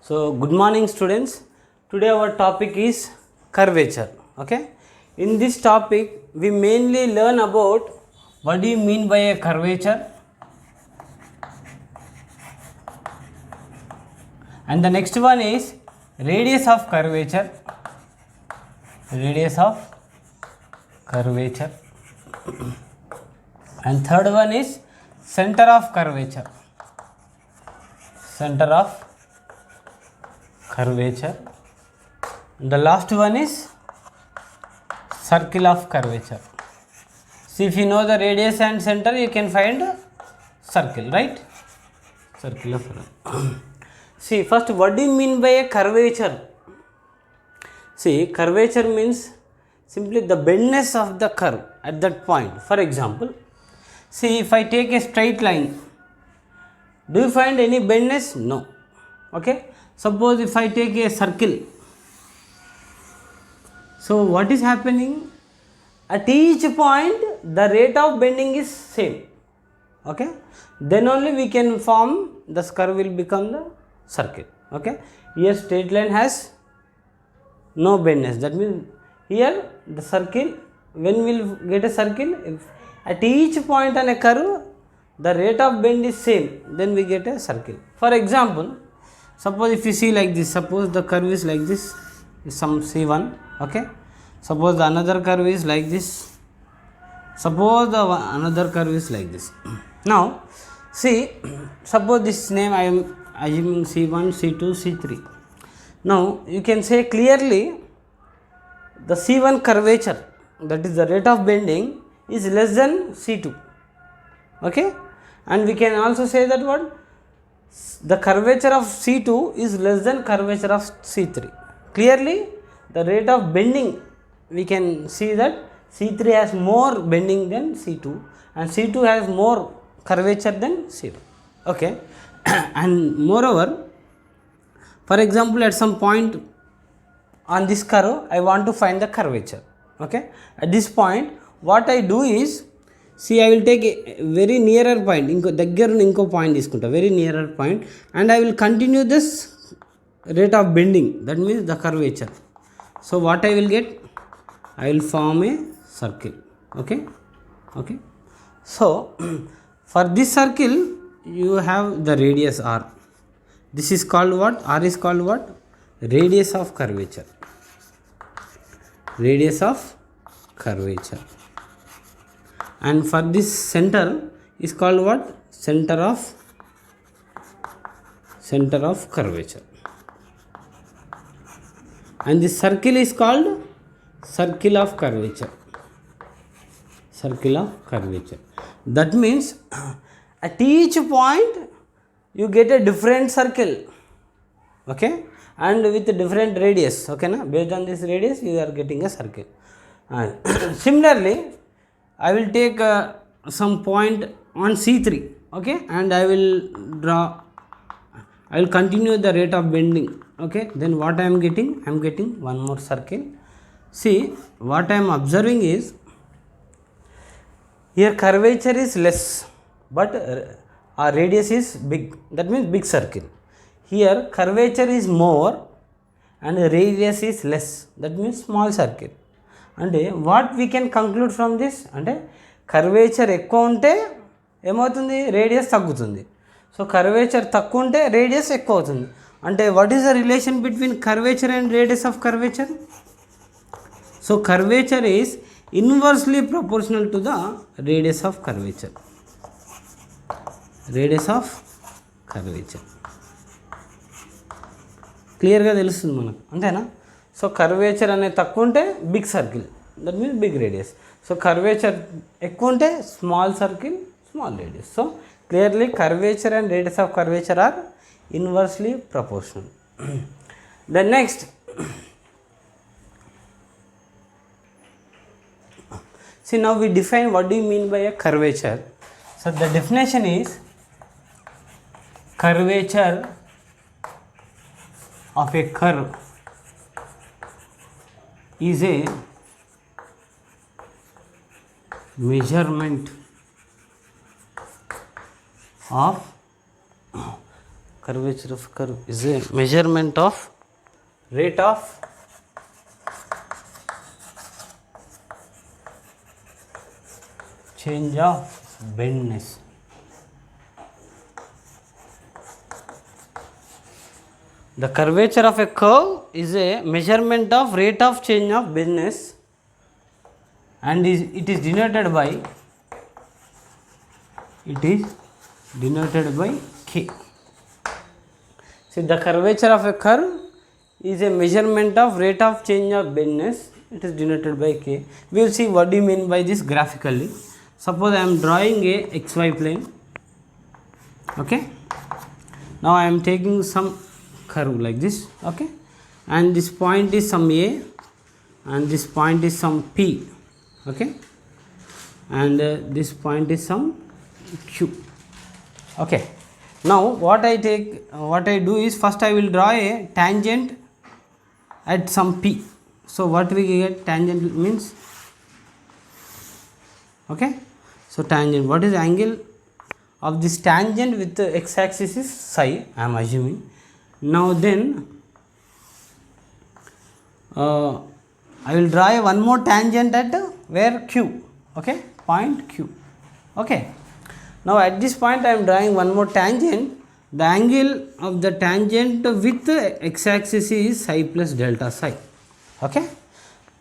So, good morning students. Today our topic is curvature. Okay. In this topic, we mainly learn about what do you mean by a curvature, and the next one is radius of curvature. Radius of curvature. And third one is center of curvature. Center of curvature. The last one is circle of curvature. See, if you know the radius and center, you can find circle, right? Circle of See, first, what do you mean by a curvature? See, curvature means simply the bendness of the curve at that point. For example, see, if I take a straight line, do you find any bendness? No. Okay. Suppose if I take a circle, so what is happening? At each point, the rate of bending is same. Okay. Then only we can form the curve will become the circle. Okay. Here straight line has no bendness. That means here the circle, when we will get a circle, if at each point on a curve the rate of bend is same, then we get a circle. For example, suppose if you see like this, suppose the curve is like this, is some C1, okay. Suppose the another curve is like this, suppose the another curve is like this. Now see, suppose this name I am assuming C1, C2, C3. Now you can say clearly the C1 curvature, that is the rate of bending, is less than C2, okay. And we can also say that what the curvature of C2 is less than curvature of C3. Clearly the rate of bending, we can see that C3 has more bending than C2 and C2 has more curvature than C1, okay. And moreover, for example, at some point on this curve I want to find the curvature, okay. At this point what I do is, see, I will take a very nearer point, inko point iskunta, very nearer point, and I will continue this rate of bending, that means the curvature. So what I will get? I will form a circle, okay. Okay. So for this circle you have the radius R. This is called what? R is called what? Radius of curvature. Radius of curvature. And for this center is called what? Center of curvature. And this circle is called circle of curvature. Circle of curvature. That means at each point you get a different circle, okay, and with different radius, okay na? Based on this radius you are getting a circle. Similarly, I will take some point on C3, okay, and I will continue the rate of bending, okay. Then what I am getting? I am getting one more circle. See, what I am observing is, here curvature is less, but our radius is big, that means big circle. Here curvature is more and radius is less, that means small circle. And what we can conclude from this, అంటే curvature ఎక్కువ ఉంటే ఏమవుతుంది? Radius తగ్గుతుంది. So curvature తక్కువ ఉంటే radius ఎక్కువ అవుతుంది. అంటే what is the relation between curvature and radius of curvature? So curvature is inversely proportional to the radius of curvature. Radius of curvature క్లియర్గా తెలుస్తుంది మనకు, అంతేనా? సో కర్వేచర్ అనేది తక్కువ ఉంటే big circle, that means big radius. So curvature ఎక్కువ ఉంటే small circle, small radius. So clearly curvature and radius of curvature are inversely proportional. Then next, see, now we define what do you mean by a curvature. So the definition is curvature of a curve is a measurement of curvature of curve is a measurement of rate of change of bendness. The curvature of a curve is a measurement of rate of change of bendness, and it is denoted by K. See, the curvature of a curve is a measurement of rate of change of bendness. It is denoted by K. We will see what do you mean by this graphically. Suppose I am drawing a xy plane. Okay. Now I am taking some curve like this. Okay. And this point is some A, and this point is some P. Okay. And this point is some Q. Okay. Now what I do is, first I will draw a tangent at some P. So what we get, tangent means, okay. So tangent, what is the angle of this tangent with the x axis is psi, I am assuming. Now then I will draw one more tangent at where Q, okay, point Q, okay. Now at this point I am drawing one more tangent. The angle of the tangent with the x axis is psi plus delta psi, okay.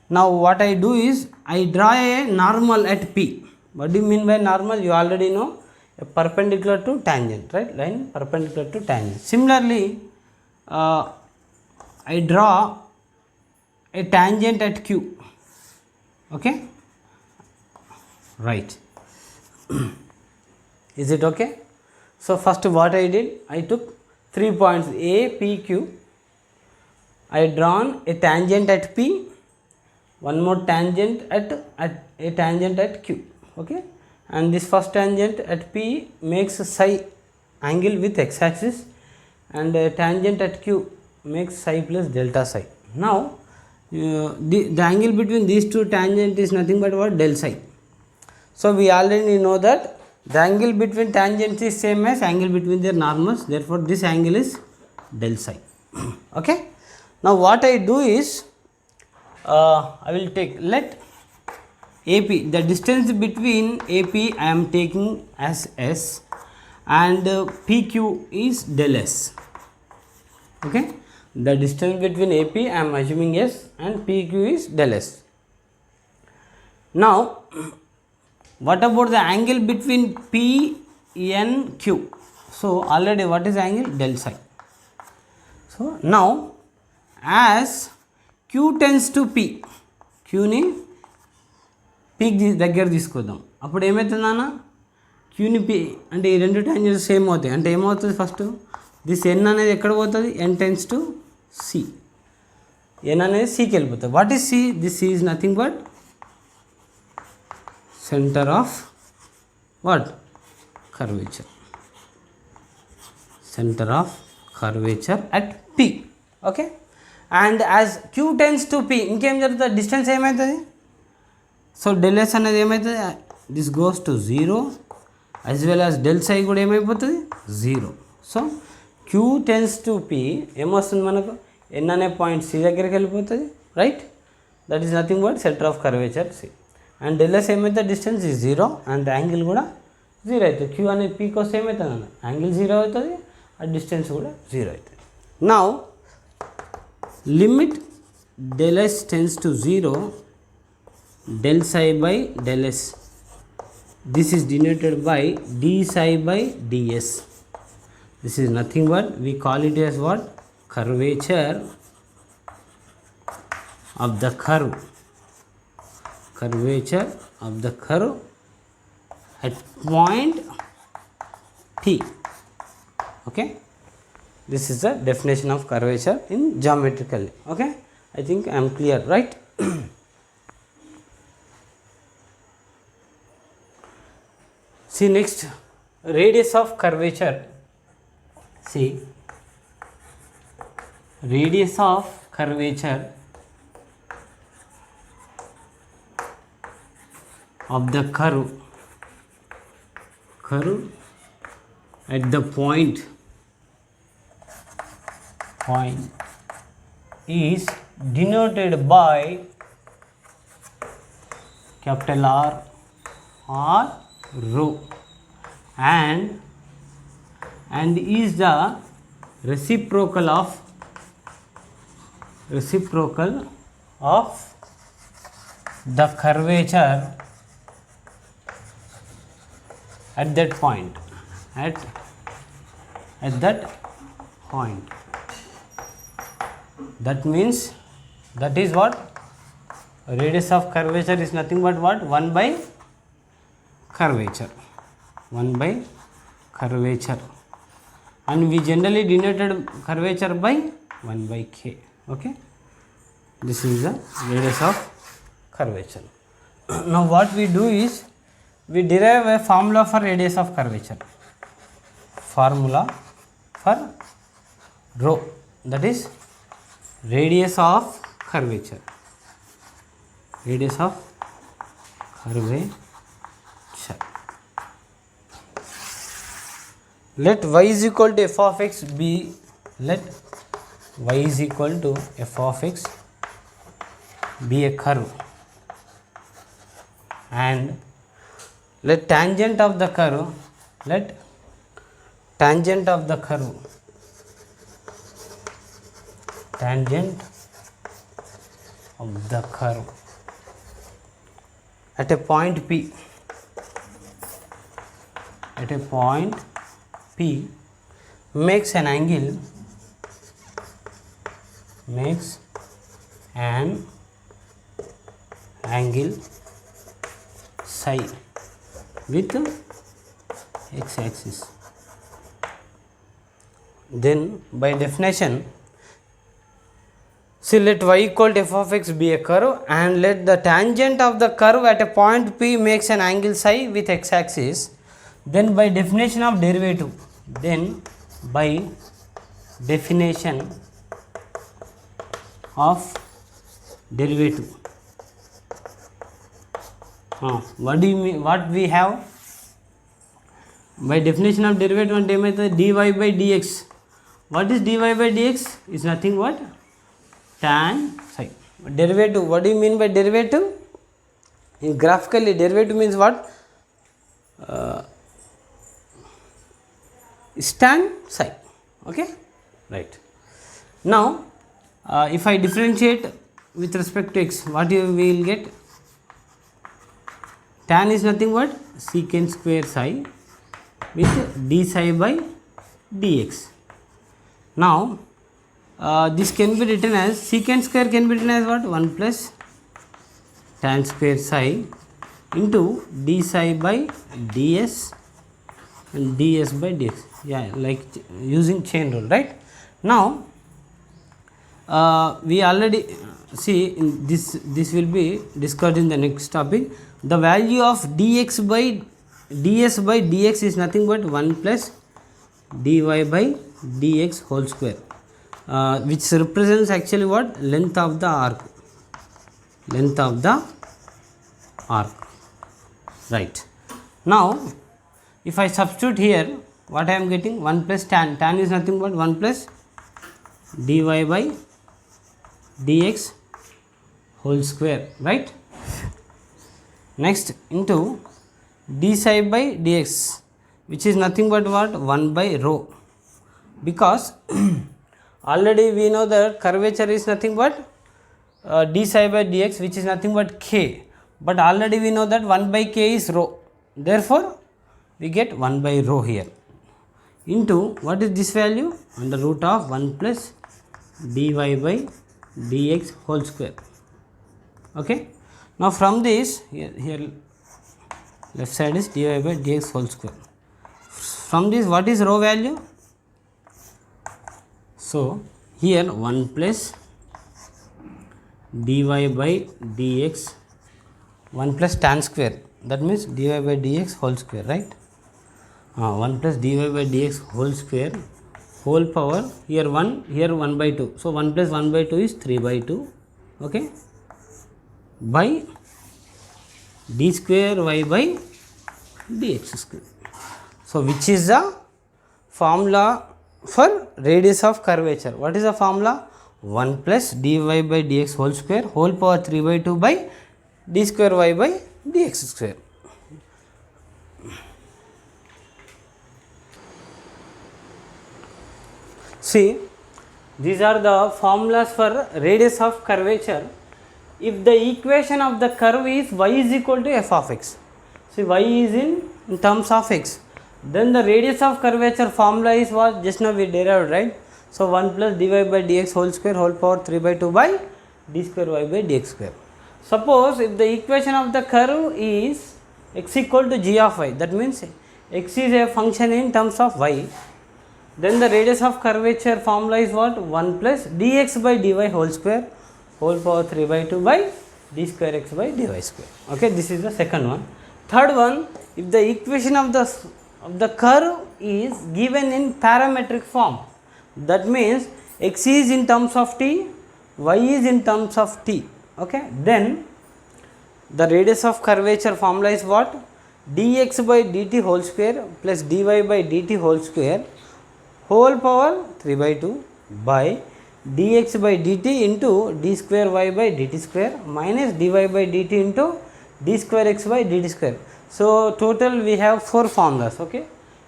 Now what I do is, I draw a normal at P. What do you mean by normal? You already know, a perpendicular to tangent, right? Line perpendicular to tangent. Similarly, I draw a tangent at Q, okay, right. Is it okay? So first what I did, I took 3 points A, P, Q. I drawn a tangent at P, one more tangent at a tangent at Q, okay. And this first tangent at P makes a psi angle with x axis, and a tangent at Q makes psi plus delta psi. Now the angle between these two tangents is nothing but what? Del psi. So we already know that the angle between tangents is same as angle between their normals, therefore this angle is del psi. Okay. Now what I do is, I will take, let AP, the distance between AP I am taking as S, and PQ is del S, okay. The distance between AP I am assuming S, and PQ is del S. Now what about the angle between P, N, Q? So already what is the angle? Del psi. So now as Q tends to P, Q ni P దగ్గర తీసుకొద్దాం. అప్పుడు ఏమవుతుంది అన్న, Qని P అంటే ఈ రెండు tangents same అవుతాయి. అంటే ఏమవుతుంది, ఫస్ట్ దిస్ N అనేది ఎక్కడ పోతుంది? N tends to C. N అనేది Cకి వెళ్ళిపోతుంది. What is C? This C is nothing but center of what? Curvature. Center of curvature at P, okay. And as Q tends to P, ఇంకేం జరుగుతుంది? Distance ఏమవుతుంది? So del S అనేది ఏమవుతుంది? This goes to 0, as well as del psi కూడా ఏమైపోతుంది? 0. So Q tends to P ఏమొస్తుంది మనకు? N అనే పాయింట్ C దగ్గరికి వెళ్ళిపోతుంది, right. That is nothing but centre of curvature C. And del S ఏమైతే డిస్టెన్స్ ఈజ్ 0, అండ్ యాంగిల్ కూడా 0 అవుతుంది. Q అనేది P కోసం ఏమవుతుంది అన్న? యాంగిల్ 0 అవుతుంది, ఆ డిస్టెన్స్ కూడా 0 అవుతుంది. Now limit del S tends to 0, del psi by del s. This is denoted by d psi by ds. This is nothing but, we call it as what? Curvature of the curve. Curvature of the curve at point P. Okay. This is the definition of curvature in geometrically. Okay. I think I am clear, right? See next, radius of curvature. See, radius of curvature of the curve at the point point is denoted by capital R or rho and is the reciprocal of the curvature at that point, at that point. That means, that is what? Radius of curvature is nothing but what? 1 by curvature. 1 by curvature. And we generally denoted curvature by 1 by k. Okay. This is the radius of curvature. Now what we do is, we derive a formula for radius of curvature. Formula for rho, that is radius of curvature. Radius of curvature. Let y is equal to f of x be, let y is equal to f of x be a curve, and let tangent of the curve, let tangent of the curve, tangent of the curve at a point P, at a point P makes an angle, makes an angle psi with x axis. Then by definition, see, let y equal to f of x be a curve and let the tangent of the curve at a point P makes an angle psi with x axis. Then by definition of derivative, then by definition of derivative, what do you mean? What we have? By definition of derivative and dy by dx. What is dy by dx? Is nothing but tan psi. Derivative, what do you mean by derivative? In graphically, derivative means what? Is tan psi. Okay, right. Now if I differentiate with respect to x, what you will get? Tan is nothing but secant square psi with d psi by dx. Now this can be written as, secant square can be written as what? 1 plus tan square psi into d psi by ds and ds by dx. Yeah, like using chain rule, right? Now we already see in this will be discussed in the next topic. The value of dx by ds by dx is nothing but 1 plus dy by dx whole square, which represents actually what? Length of the arc, length of the arc, right? Now if I substitute here, what I am getting? 1 plus tan, tan is nothing but 1 plus dy by dx whole square, right? Next into d psi by dx, which is nothing but what? 1 by rho, because already we know that curvature is nothing but d psi by dx, which is nothing but k, but already we know that 1 by k is rho, therefore we get 1 by rho here, into what is this value? Under root of 1 plus dy by dx whole square. Okay. Now from this, here left side is dy by dx whole square. From this, what is rho value? So here 1 plus dy by dx, 1 plus tan square, that means dy by dx whole square, right? 1 plus dy by dx whole square, whole power, here 1, here 1 by 2. So 1 plus 1 by 2 is 3 by 2, okay, by d square y by dx square. So which is the formula for radius of curvature. What is the formula? 1 plus dy by dx whole square whole power 3 by 2 by d square y by dx square. See, these are the formulas for radius of curvature. If the equation of the curve is y is equal to f of x, see y is in terms of x, then the radius of curvature formula is what just now we derived, right? So 1 plus dy by dx whole square whole power 3 by 2 by d square y by dx square. Suppose if the equation of the curve is x equal to g of y, that means x is a function in terms of y, then the radius of curvature formula is what? 1 plus dx by dy whole square whole power 3 by 2 by d square x by dy square. Okay, this is the second one. Third one, if the equation of the curve is given in parametric form, that means x is in terms of t, y is in terms of t. Okay, then the radius of curvature formula is what? Dx by dt whole square plus dy by dt whole square whole power 3 by 2 by dx by dt into d square y by dt square minus dy by dt into d square x by dt square. So total we have 4 formulas. Okay,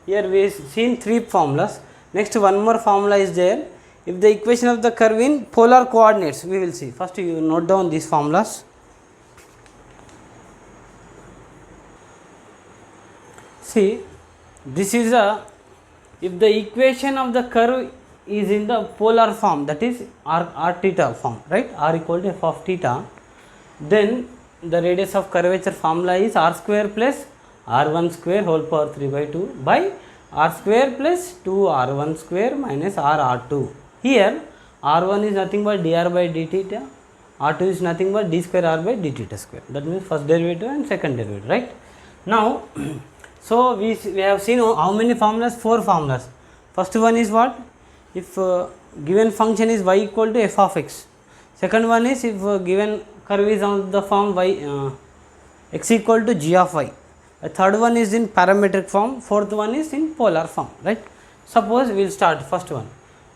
here we have seen 3 formulas. Next one more formula is there. If the equation of the curve in polar coordinates, we will see. First you note down these formulas. See, this is a, if the equation of the curve is in the polar form, that is r theta form, right? R equal to f of theta, then the radius of curvature formula is r square plus r1 square whole power 3 by 2 by r square plus 2r1 square minus r2. Here r1 is nothing but dr by d theta, r2 is nothing but d square r by d theta square. That means first derivative and second derivative, right? Now so we have seen how many formulas? 4 formulas. First one is what? If given function is y equal to f of x. Second one is if given curve is on the form y x equal to g of y. The third one is in parametric form. Fourth one is in polar form, right? Suppose we will start first one.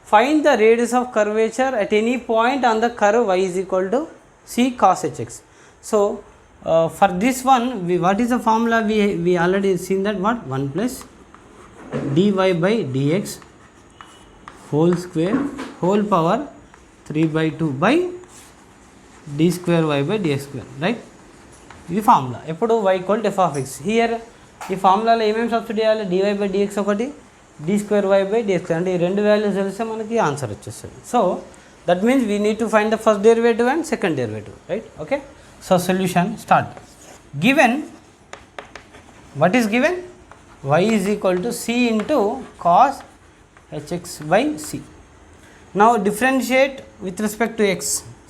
Find the radius of curvature at any point on the curve y is equal to c cos hx. So for this one, what is the formula? We already seen that what? 1 plus dy by dx whole square whole power 3 by 2 by d square y by dx square, right? ఇది formula. ఎప్పుడు y equal to f of x. Here ఈ ఫార్ములాలో ఏమేమి substitute చేయాలి? dy by dx ఒకటి, d square y by dx square, అంటే ఈ రెండు values తెలిస్తే మనకి ఆన్సర్ వచ్చేస్తుంది. So that means we need to find the first derivative and second derivative, right? Okay, so solution start. Given, what is given? Y is equal to c into cos hx by c. Now differentiate with respect to x.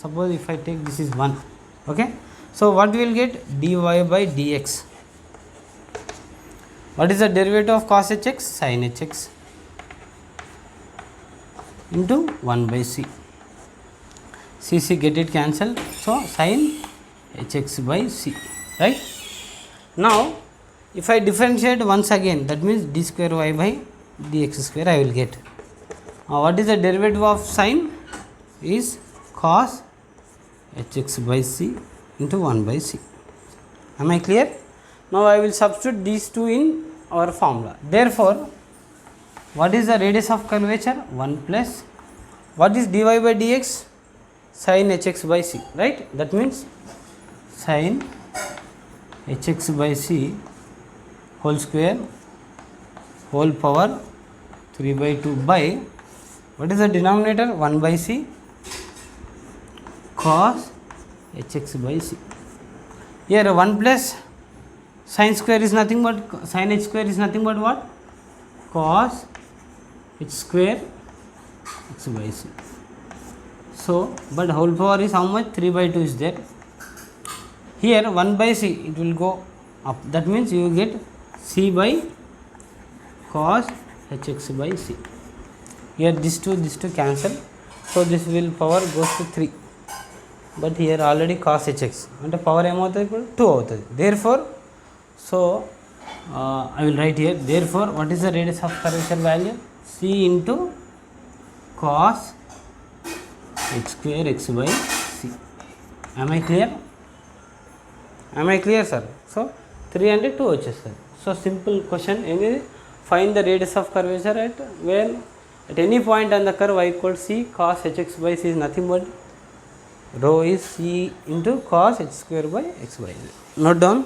Suppose if I take this is 1, okay, so what we will get? Dy by dx. What is the derivative of cos hx? Sin hx into 1 by c. C get it cancelled, so sin hx by c, right? Now if I differentiate once again, that means d square y by dx square I will get. What is the derivative of sin? Is cos hx by c into 1 by c. Am I clear? Now I will substitute these two in our formula. Therefore what is the radius of curvature? 1 plus, what is dy by dx? Sin hx by c, right? That means sin hx by c whole square whole power 3 by 2 by, what is the denominator? 1 by c cos hx by c. Here 1 plus sin square is nothing but, sin h square is nothing but what? Cos h square x by c. So but whole power is how much? 3 by 2 is there. Here 1 by c it will go up, that means you get c by cos hx by c. Here this two cancel, so this will power goes to 3, but here already cos hx అంటే power ఏమవుతుంది? ఇప్పుడు 2 అవుతుంది. Therefore so I will write here, therefore what is the radius of curvature value? c into cos h square x by c. Am I clear? Am I clear, sir? So 3 and 2 వచ్చేస్తుంది. So simple question, any find the radius of curvature at when at any point on the curve y equals c cos hx by c is nothing but rho is c into cos h square by x by z. Note down.